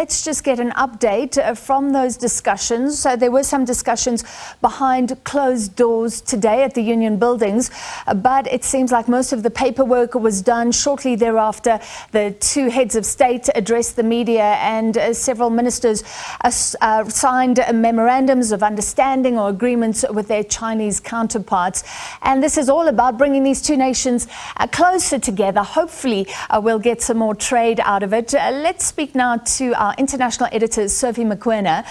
let's just get an update from those discussions. So there were some discussions behind closed doors today at the Union buildings, but it seems like most of the paperwork was done. Shortly thereafter, the two heads of state addressed the media, and several ministers signed memorandums of understanding or agreements with their Chinese counterparts. And this is all about bringing these two nations closer together. Hopefully, we'll get some more trade out of it. Let's speak now to our international editor, Sophie Mokoena.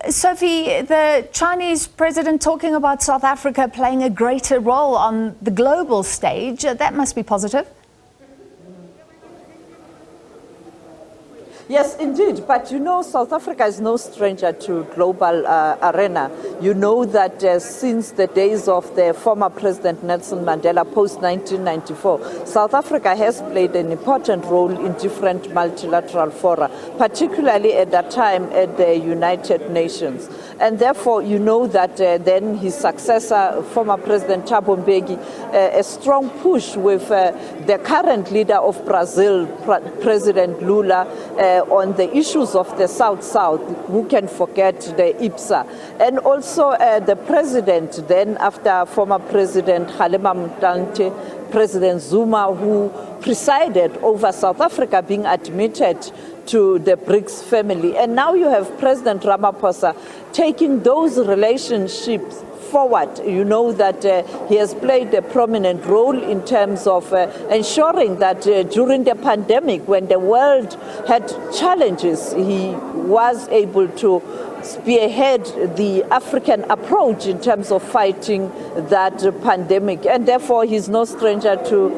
Sophie, the Chinese president talking about South Africa playing a greater role on the global stage. That must be positive. Yes, indeed. But you know, South Africa is no stranger to global arena. You know that since the days of the former President Nelson Mandela, post-1994, South Africa has played an important role in different multilateral fora, particularly at that time at the United Nations. And therefore, you know that then his successor, former President Thabo Mbeki, a strong push with the current leader of Brazil, President Lula, on the issues of the South-South. Who can forget the IPSA? And also the president, then after former President Kgalema Motlanthe, President Zuma, who presided over South Africa being admitted to the BRICS family. And now you have President Ramaphosa taking those relationships forward. You know that he has played a prominent role in terms of ensuring that during the pandemic, when the world had challenges, he was able to spearhead the African approach in terms of fighting that pandemic. And therefore, he's no stranger to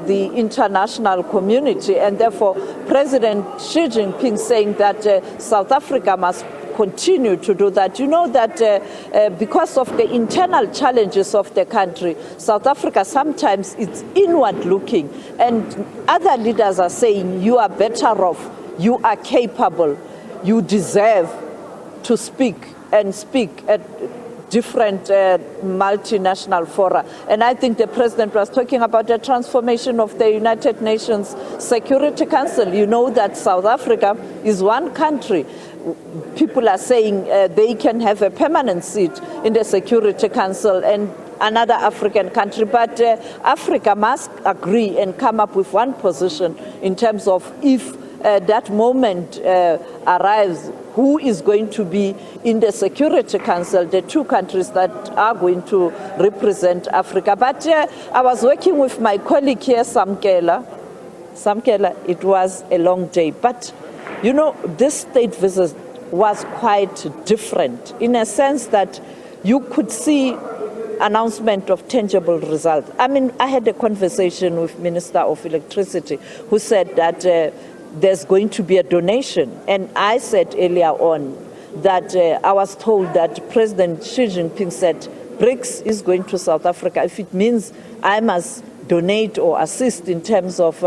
the international community. And therefore, President Xi Jinping saying that South Africa must continue to do that. You know that because of the internal challenges of the country, South Africa sometimes it's inward looking, and other leaders are saying you are better off, you are capable, you deserve to speak and speak at different multinational fora. And I think the president was talking about the transformation of the United Nations Security Council. You know that South Africa is one country. People are saying they can have a permanent seat in the Security Council and another African country, but Africa must agree and come up with one position in terms of if that moment arrives, who is going to be in the Security Council, the two countries that are going to represent Africa. But I was working with my colleague here, Samkela, it was a long day. But, you know, this state visit was quite different in a sense that you could see announcement of tangible results. I mean, I had a conversation with Minister of Electricity who said that there's going to be a donation. And I said earlier on that I was told that President Xi Jinping said BRICS is going to South Africa. If it means I must donate or assist in terms of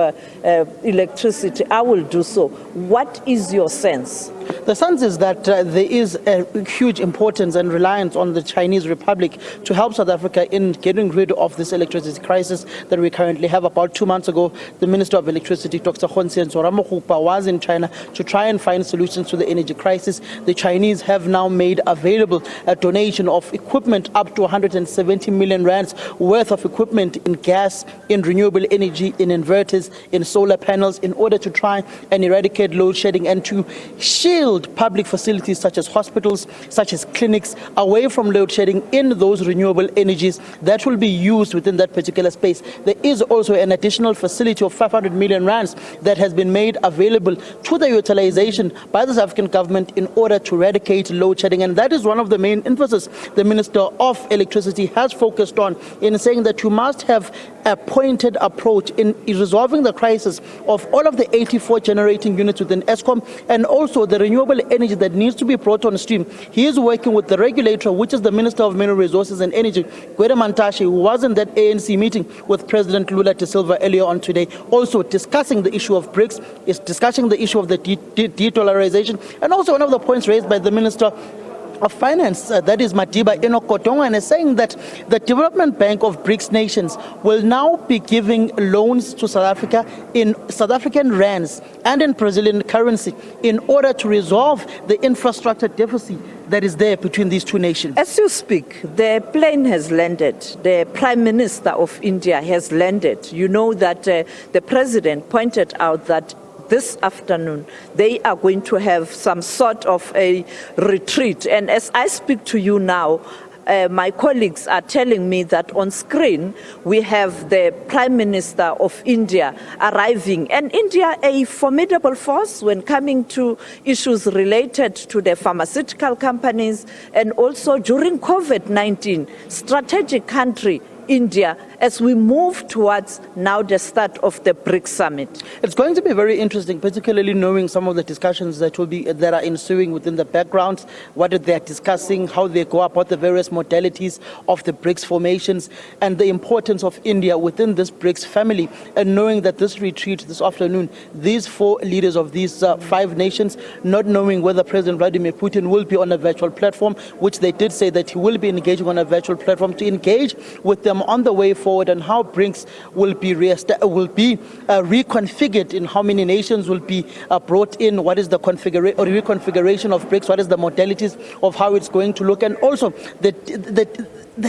electricity, I will do so. What is your sense? The sense is that there is a huge importance and reliance on the Chinese Republic to help South Africa in getting rid of this electricity crisis that we currently have. About 2 months ago, the Minister of Electricity, Dr. Cyril Ramaphosa, was in China to try and find solutions to the energy crisis. The Chinese have now made available a donation of equipment up to 170 million rands worth of equipment in gas, in renewable energy, in inverters, in solar panels, in order to try and eradicate load shedding and to shield public facilities such as hospitals, such as clinics, away from load shedding in those renewable energies that will be used within that particular space. There is also an additional facility of 500 million rands that has been made available to the utilization by the South African government in order to eradicate load shedding. And that is one of the main emphasis the Minister of Electricity has focused on, in saying that you must have a pointed approach in resolving the crisis of all of the 84 generating units within Eskom and also the renewable energy that needs to be brought on stream. He is working with the regulator, which is the Minister of Mineral Resources and Energy, Gwede Mantashe, who was in that ANC meeting with President Lula da Silva earlier on today, also discussing the issue of BRICS, is discussing the issue of the de-dollarization, and also one of the points raised by the Minister of Finance, that is Madiba Enokotonga, is saying that the Development Bank of BRICS nations will now be giving loans to South Africa in South African rands and in Brazilian currency in order to resolve the infrastructure deficit that is there between these two nations. As you speak, the plane has landed. The Prime Minister of India has landed. You know that the President pointed out that this afternoon they are going to have some sort of a retreat. And as I speak to you now, my colleagues are telling me that on screen we have the Prime Minister of India arriving. And India, a formidable force when coming to issues related to the pharmaceutical companies and also during COVID-19, strategic country, India, as we move towards now the start of the BRICS summit. It's going to be very interesting, particularly knowing some of the discussions that are ensuing within the background, what they're discussing, how they go about the various modalities of the BRICS formations, and the importance of India within this BRICS family, and knowing that this retreat this afternoon, these four leaders of these five nations, not knowing whether President Vladimir Putin will be on a virtual platform, which they did say that he will be engaging on a virtual platform to engage with them on the way forward, and how BRICS will be reconfigured in how many nations will be brought in, what is the reconfiguration of BRICS, what is the modalities of how it's going to look, and also the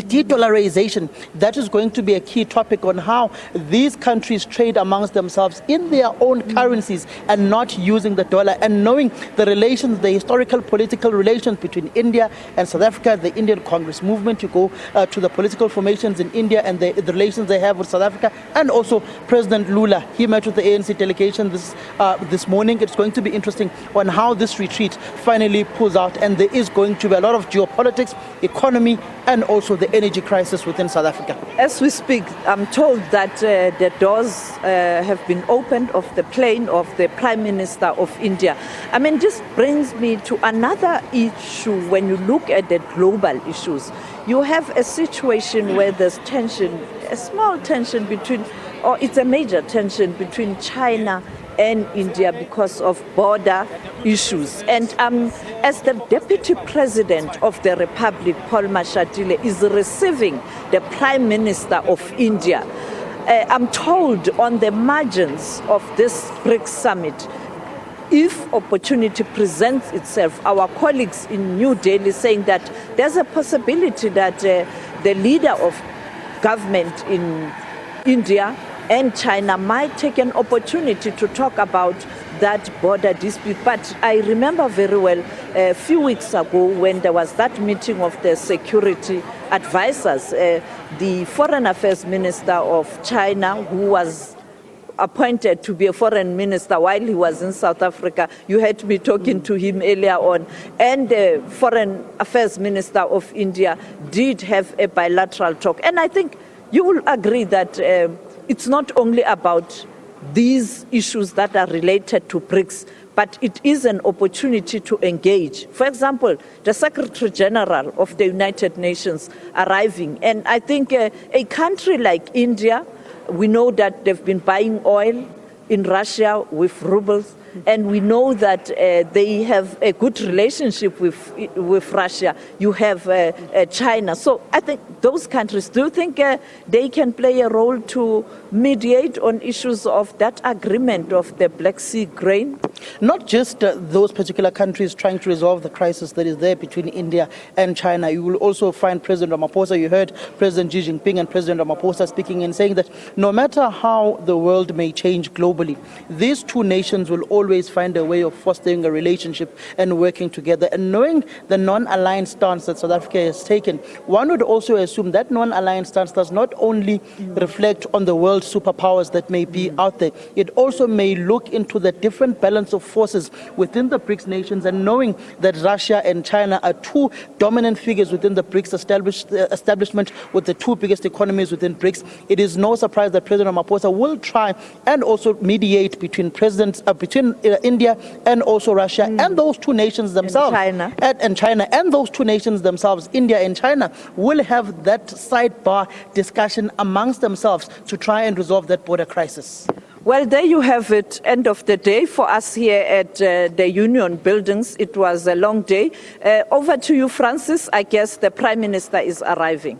de-dollarization. That is going to be a key topic on how these countries trade amongst themselves in their own currencies and not using the dollar, and knowing the relations, the historical political relations between India and South Africa, the Indian Congress movement, you go to the political formations in India and the relations they have with South Africa, and also President Lula. He met with the ANC delegation this morning. It's going to be interesting on how this retreat finally pulls out, and there is going to be a lot of geopolitics, economy, and also the energy crisis within South Africa. As we speak, I'm told that the doors have been opened of the plane of the Prime Minister of India. I mean, this brings me to another issue. When you look at the global issues, you have a situation where there's tension, a small tension between, or it's a major tension between China and India because of border issues. And as the Deputy President of the Republic, Paul Mashatile, is receiving the Prime Minister of India, I'm told on the margins of this BRICS summit, if opportunity presents itself, our colleagues in New Delhi saying that there's a possibility that the leader of government in India and China might take an opportunity to talk about that border dispute. But I remember very well a few weeks ago when there was that meeting of the security advisors, the Foreign Affairs Minister of China, who was appointed to be a foreign minister while he was in South Africa. You had me talking to him earlier on. And the Foreign Affairs Minister of India did have a bilateral talk. And I think you will agree that it's not only about these issues that are related to BRICS, but it is an opportunity to engage. For example, the Secretary General of the United Nations arriving. And I think a country like India, we know that they've been buying oil in Russia with rubles, and we know that they have a good relationship with Russia. You have China. So I think those countries, do you think they can play a role to mediate on issues of that agreement of the Black Sea grain? Not just those particular countries trying to resolve the crisis that is there between India and China. You will also find President Ramaphosa. You heard President Xi Jinping and President Ramaphosa speaking and saying that no matter how the world may change globally, these two nations will always find a way of fostering a relationship and working together. And knowing the non-aligned stance that South Africa has taken, one would also assume that non-aligned stance does not only reflect on the world superpowers that may be out there, it also may look into the different balance of forces within the BRICS nations, and knowing that Russia and China are two dominant figures within the BRICS establishment with the two biggest economies within BRICS, it is no surprise that President Ramaphosa will try and also mediate between India and also Russia and those two nations themselves. And China. And those two nations themselves, India and China, will have that sidebar discussion amongst themselves to try and resolve that border crisis. Well, there you have it, end of the day for us here at the Union Buildings. It was a long day. Over to you, Francis. I guess the Prime Minister is arriving.